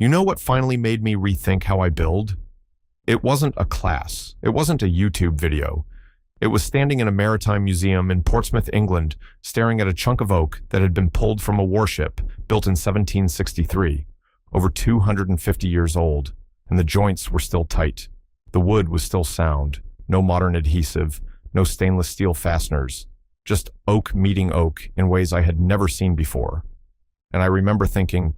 You know what finally made me rethink how I build? It wasn't a class. It wasn't a YouTube video. It was standing in a maritime museum in Portsmouth, England, staring at a chunk of oak that had been pulled from a warship built in 1763, over 250 years old, and the joints were still tight. The wood was still sound, no modern adhesive, no stainless steel fasteners, just oak meeting oak in ways I had never seen before. And I remember thinking,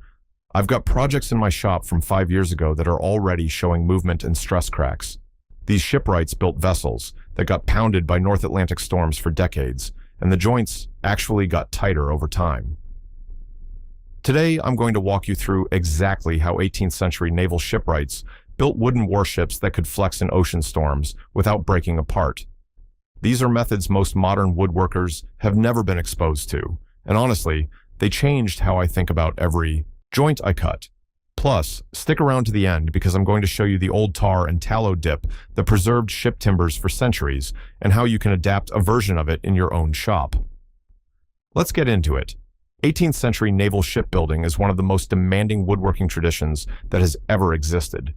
I've got projects in my shop from 5 years ago that are already showing movement and stress cracks. These shipwrights built vessels that got pounded by North Atlantic storms for decades, and the joints actually got tighter over time. Today, I'm going to walk you through exactly how 18th century naval shipwrights built wooden warships that could flex in ocean storms without breaking apart. These are methods most modern woodworkers have never been exposed to, and honestly, they changed how I think about every joint I cut. Plus, stick around to the end because I'm going to show you the old tar and tallow dip that preserved ship timbers for centuries and how you can adapt a version of it in your own shop. Let's get into it. 18th century naval shipbuilding is one of the most demanding woodworking traditions that has ever existed.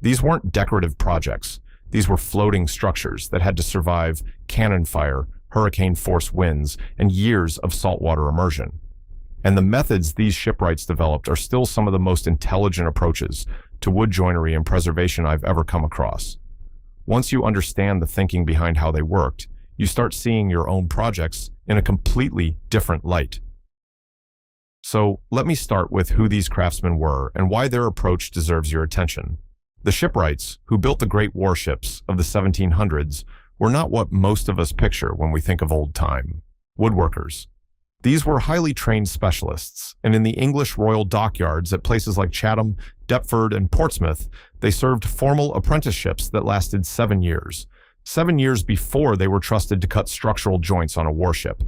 These weren't decorative projects. These were floating structures that had to survive cannon fire, hurricane-force winds, and years of saltwater immersion. And the methods these shipwrights developed are still some of the most intelligent approaches to wood joinery and preservation I've ever come across. Once you understand the thinking behind how they worked, you start seeing your own projects in a completely different light. So let me start with who these craftsmen were and why their approach deserves your attention. The shipwrights, who built the great warships of the 1700s, were not what most of us picture when we think of old-time woodworkers. These were highly trained specialists, and in the English royal dockyards at places like Chatham, Deptford, and Portsmouth, they served formal apprenticeships that lasted 7 years. 7 years before they were trusted to cut structural joints on a warship.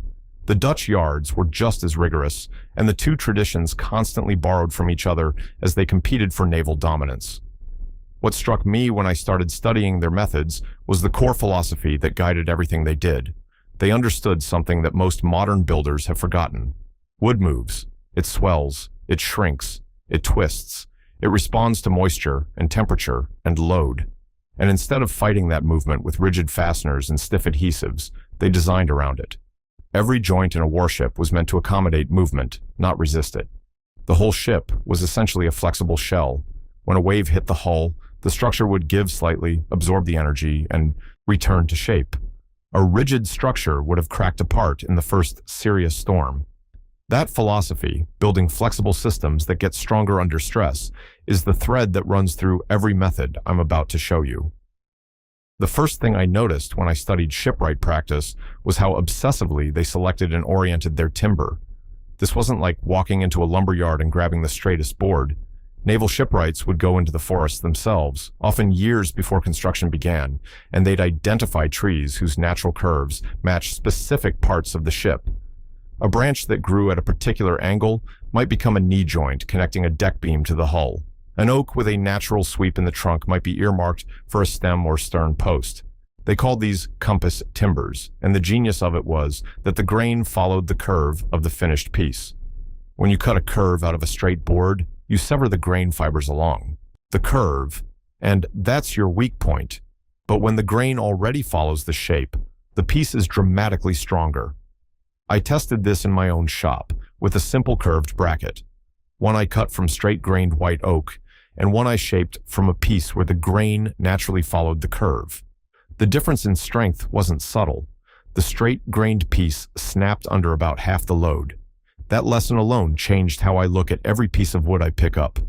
The Dutch yards were just as rigorous, and the two traditions constantly borrowed from each other as they competed for naval dominance. What struck me when I started studying their methods was the core philosophy that guided everything they did. They understood something that most modern builders have forgotten. Wood moves. It swells. It shrinks. It twists. It responds to moisture and temperature and load. And instead of fighting that movement with rigid fasteners and stiff adhesives, they designed around it. Every joint in a warship was meant to accommodate movement, not resist it. The whole ship was essentially a flexible shell. When a wave hit the hull, the structure would give slightly, absorb the energy, and return to shape. A rigid structure would have cracked apart in the first serious storm. That philosophy, building flexible systems that get stronger under stress, is the thread that runs through every method I'm about to show you. The first thing I noticed when I studied shipwright practice was how obsessively they selected and oriented their timber. This wasn't like walking into a lumber yard and grabbing the straightest board. Naval shipwrights would go into the forest themselves, often years before construction began, and they'd identify trees whose natural curves matched specific parts of the ship. A branch that grew at a particular angle might become a knee joint connecting a deck beam to the hull. An oak with a natural sweep in the trunk might be earmarked for a stem or stern post. They called these compass timbers, and the genius of it was that the grain followed the curve of the finished piece. When you cut a curve out of a straight board, you sever the grain fibers along the curve, and that's your weak point. But when the grain already follows the shape, the piece is dramatically stronger. I tested this in my own shop with a simple curved bracket. One I cut from straight-grained white oak, and one I shaped from a piece where the grain naturally followed the curve. The difference in strength wasn't subtle. The straight-grained piece snapped under about half the load. That lesson alone changed how I look at every piece of wood I pick up.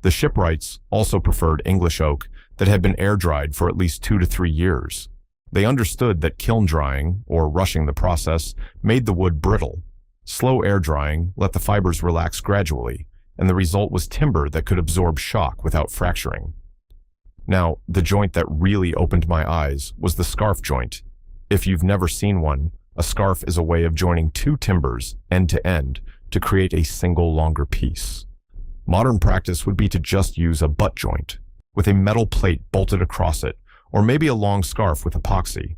The shipwrights also preferred English oak that had been air-dried for at least 2 to 3 years. They understood that kiln drying, or rushing the process, made the wood brittle. Slow air drying let the fibers relax gradually, and the result was timber that could absorb shock without fracturing. Now, the joint that really opened my eyes was the scarf joint. If you've never seen one, a scarf is a way of joining two timbers end to end to create a single longer piece. Modern practice would be to just use a butt joint, with a metal plate bolted across it, or maybe a long scarf with epoxy.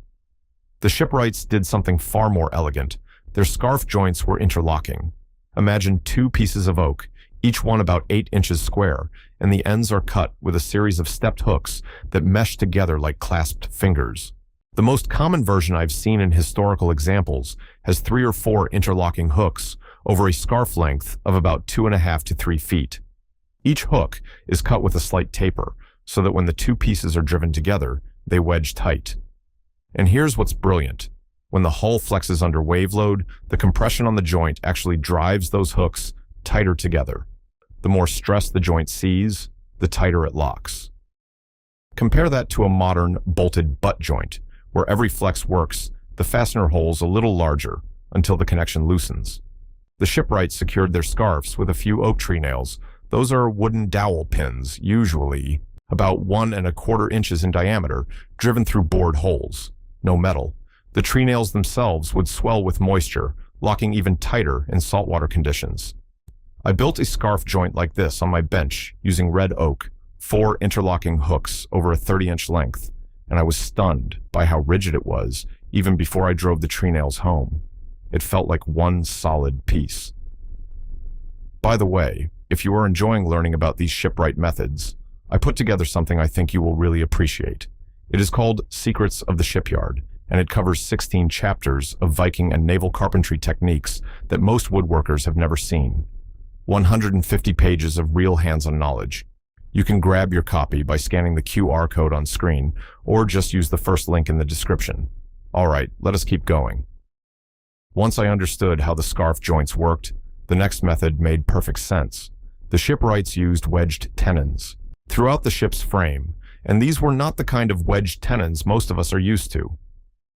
The shipwrights did something far more elegant. Their scarf joints were interlocking. Imagine two pieces of oak, each one about 8 inches square, and the ends are cut with a series of stepped hooks that mesh together like clasped fingers. The most common version I've seen in historical examples has 3 or 4 interlocking hooks over a scarf length of about 2.5 to 3 feet. Each hook is cut with a slight taper so that when the 2 pieces are driven together, they wedge tight. And here's what's brilliant. When the hull flexes under wave load, the compression on the joint actually drives those hooks tighter together. The more stress the joint sees, the tighter it locks. Compare that to a modern bolted butt joint, where every flex works, the fastener hole's a little larger until the connection loosens. The shipwrights secured their scarves with a few oak tree nails. Those are wooden dowel pins, usually about 1¼ inches in diameter, driven through bored holes. No metal. The tree nails themselves would swell with moisture, locking even tighter in saltwater conditions. I built a scarf joint like this on my bench using red oak, 4 interlocking hooks over a 30-inch length, and I was stunned by how rigid it was even before I drove the tree nails home. It felt like one solid piece. By the way, if you are enjoying learning about these shipwright methods, I put together something I think you will really appreciate. It is called Secrets of the Shipyard, and it covers 16 chapters of Viking and naval carpentry techniques that most woodworkers have never seen. 150 pages of real hands-on knowledge. You can grab your copy by scanning the QR code on screen, or just use the first link in the description. All right, let us keep going. Once I understood how the scarf joints worked, the next method made perfect sense. The shipwrights used wedged tenons throughout the ship's frame, and these were not the kind of wedged tenons most of us are used to.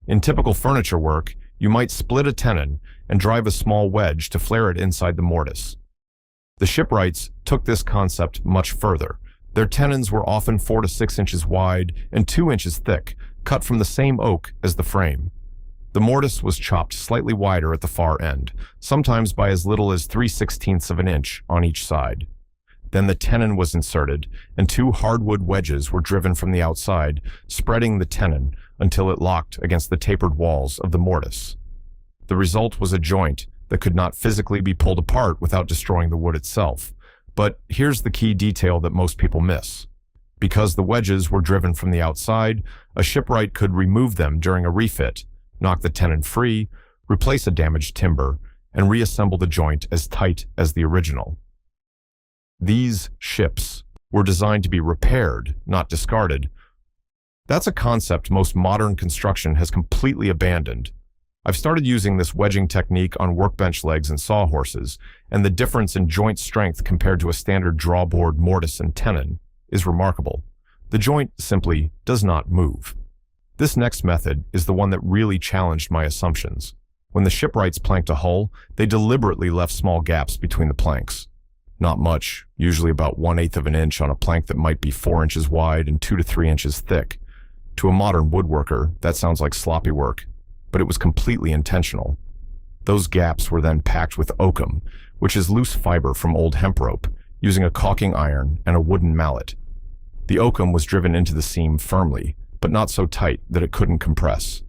In typical furniture work, you might split a tenon and drive a small wedge to flare it inside the mortise. The shipwrights took this concept much further. Their tenons were often 4 to 6 inches wide and 2 inches thick, cut from the same oak as the frame. The mortise was chopped slightly wider at the far end, sometimes by as little as 3/16 of an inch on each side. Then the tenon was inserted, and 2 hardwood wedges were driven from the outside, spreading the tenon until it locked against the tapered walls of the mortise. The result was a joint that could not physically be pulled apart without destroying the wood itself. But here's the key detail that most people miss. Because the wedges were driven from the outside, a shipwright could remove them during a refit, knock the tenon free, replace a damaged timber, and reassemble the joint as tight as the original. These ships were designed to be repaired, not discarded. That's a concept most modern construction has completely abandoned. I've started using this wedging technique on workbench legs and sawhorses, and the difference in joint strength compared to a standard drawboard mortise and tenon is remarkable. The joint simply does not move. This next method is the one that really challenged my assumptions. When the shipwrights planked a hull, they deliberately left small gaps between the planks. Not much, usually about 1/8 of an inch on a plank that might be 4 inches wide and 2 to 3 inches thick. To a modern woodworker, that sounds like sloppy work, but it was completely intentional. Those gaps were then packed with oakum, which is loose fiber from old hemp rope, using a caulking iron and a wooden mallet. The oakum was driven into the seam firmly, but not so tight that it couldn't compress.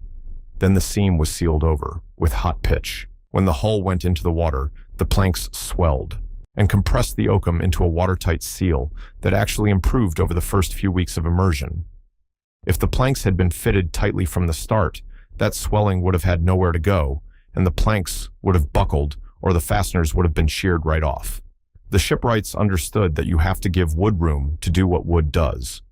Then the seam was sealed over with hot pitch. When the hull went into the water, the planks swelled and compressed the oakum into a watertight seal that actually improved over the first few weeks of immersion. If the planks had been fitted tightly from the start, that swelling would have had nowhere to go, and the planks would have buckled or the fasteners would have been sheared right off. The shipwrights understood that you have to give wood room to do what wood does.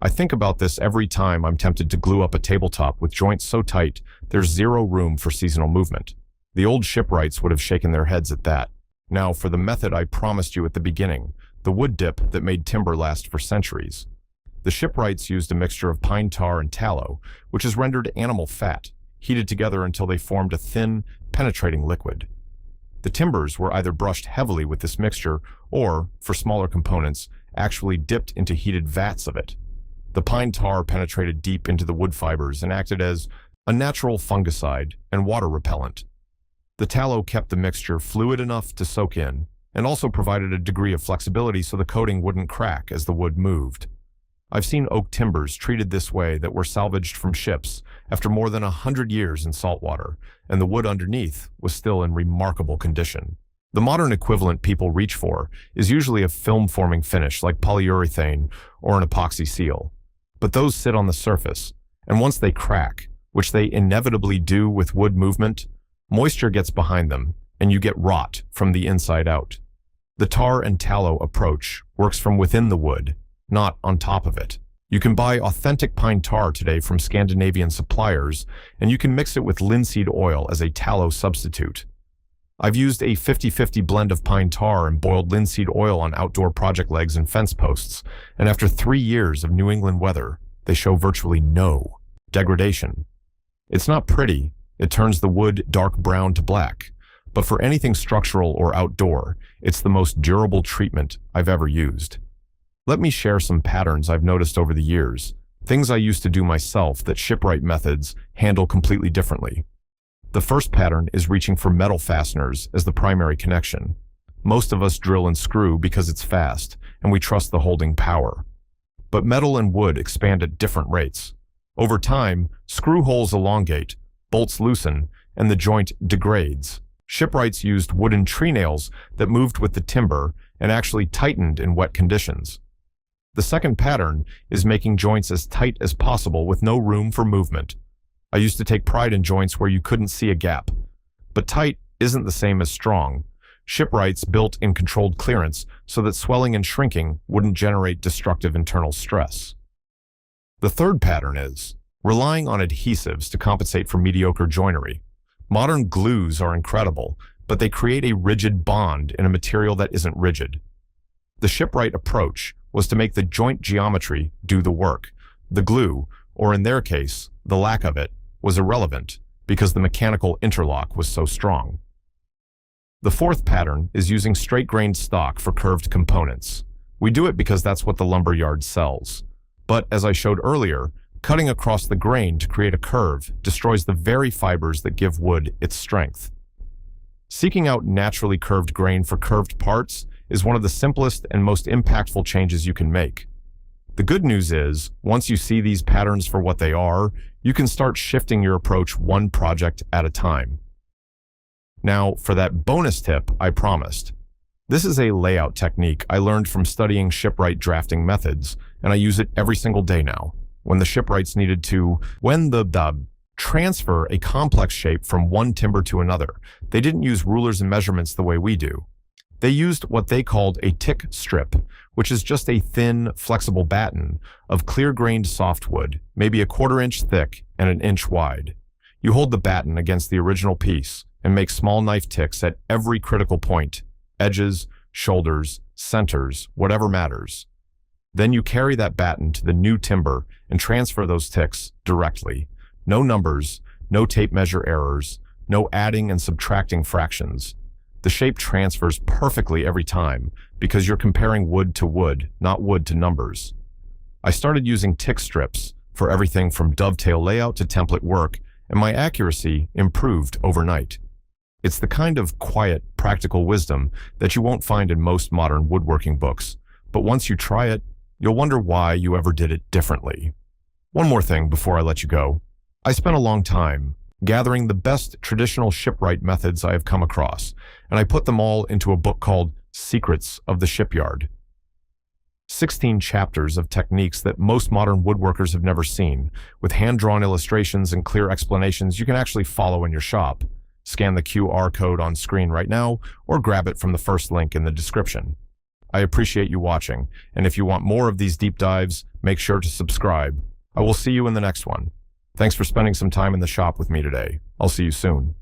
I think about this every time I'm tempted to glue up a tabletop with joints so tight there's zero room for seasonal movement. The old shipwrights would have shaken their heads at that. Now for the method I promised you at the beginning, the wood dip that made timber last for centuries. The shipwrights used a mixture of pine tar and tallow, which is rendered animal fat, heated together until they formed a thin, penetrating liquid. The timbers were either brushed heavily with this mixture or, for smaller components, actually dipped into heated vats of it. The pine tar penetrated deep into the wood fibers and acted as a natural fungicide and water repellent. The tallow kept the mixture fluid enough to soak in, and also provided a degree of flexibility so the coating wouldn't crack as the wood moved. I've seen oak timbers treated this way that were salvaged from ships after more than 100 years in saltwater, and the wood underneath was still in remarkable condition. The modern equivalent people reach for is usually a film-forming finish like polyurethane or an epoxy seal. But those sit on the surface, and once they crack, which they inevitably do with wood movement, moisture gets behind them, and you get rot from the inside out. The tar and tallow approach works from within the wood, not on top of it. You can buy authentic pine tar today from Scandinavian suppliers, and you can mix it with linseed oil as a tallow substitute. I've used a 50-50 blend of pine tar and boiled linseed oil on outdoor project legs and fence posts, and after 3 years of New England weather, they show virtually no degradation. It's not pretty, it turns the wood dark brown to black, but for anything structural or outdoor, it's the most durable treatment I've ever used. Let me share some patterns I've noticed over the years, things I used to do myself that Shipwright methods handle completely differently. The first pattern is reaching for metal fasteners as the primary connection. Most of us drill and screw because it's fast, and we trust the holding power. But metal and wood expand at different rates. Over time, screw holes elongate, bolts loosen, and the joint degrades. Shipwrights used wooden tree nails that moved with the timber and actually tightened in wet conditions. The second pattern is making joints as tight as possible with no room for movement. I used to take pride in joints where you couldn't see a gap. But tight isn't the same as strong. Shipwrights built in controlled clearance so that swelling and shrinking wouldn't generate destructive internal stress. The third pattern is relying on adhesives to compensate for mediocre joinery. Modern glues are incredible, but they create a rigid bond in a material that isn't rigid. The Shipwright approach was to make the joint geometry do the work. The glue, or in their case, the lack of it, was irrelevant because the mechanical interlock was so strong. The fourth pattern is using straight-grained stock for curved components. We do it because that's what the lumber yard sells. But as I showed earlier, cutting across the grain to create a curve destroys the very fibers that give wood its strength. Seeking out naturally curved grain for curved parts is one of the simplest and most impactful changes you can make. The good news is, once you see these patterns for what they are, you can start shifting your approach one project at a time. Now, for that bonus tip I promised. This is a layout technique I learned from studying Shipwright drafting methods, and I use it every single day now. When the Shipwrights needed to transfer a complex shape from one timber to another, they didn't use rulers and measurements the way we do. They used what they called a tick strip, which is just a thin, flexible batten of clear-grained softwood, maybe a 1/4 inch thick and 1 inch wide. You hold the batten against the original piece and make small knife ticks at every critical point, edges, shoulders, centers, whatever matters. Then you carry that batten to the new timber and transfer those ticks directly. No numbers, no tape measure errors, no adding and subtracting fractions. The shape transfers perfectly every time because you're comparing wood to wood, not wood to numbers. I started using tick strips for everything from dovetail layout to template work, and my accuracy improved overnight. It's the kind of quiet, practical wisdom that you won't find in most modern woodworking books, but once you try it, you'll wonder why you ever did it differently. One more thing before I let you go. I spent a long time gathering the best traditional shipwright methods I have come across, and I put them all into a book called Secrets of the Shipyard. 16 chapters of techniques that most modern woodworkers have never seen, with hand-drawn illustrations and clear explanations you can actually follow in your shop. Scan the QR code on screen right now, or grab it from the first link in the description. I appreciate you watching, and if you want more of these deep dives, make sure to subscribe. I will see you in the next one. Thanks for spending some time in the shop with me today. I'll see you soon.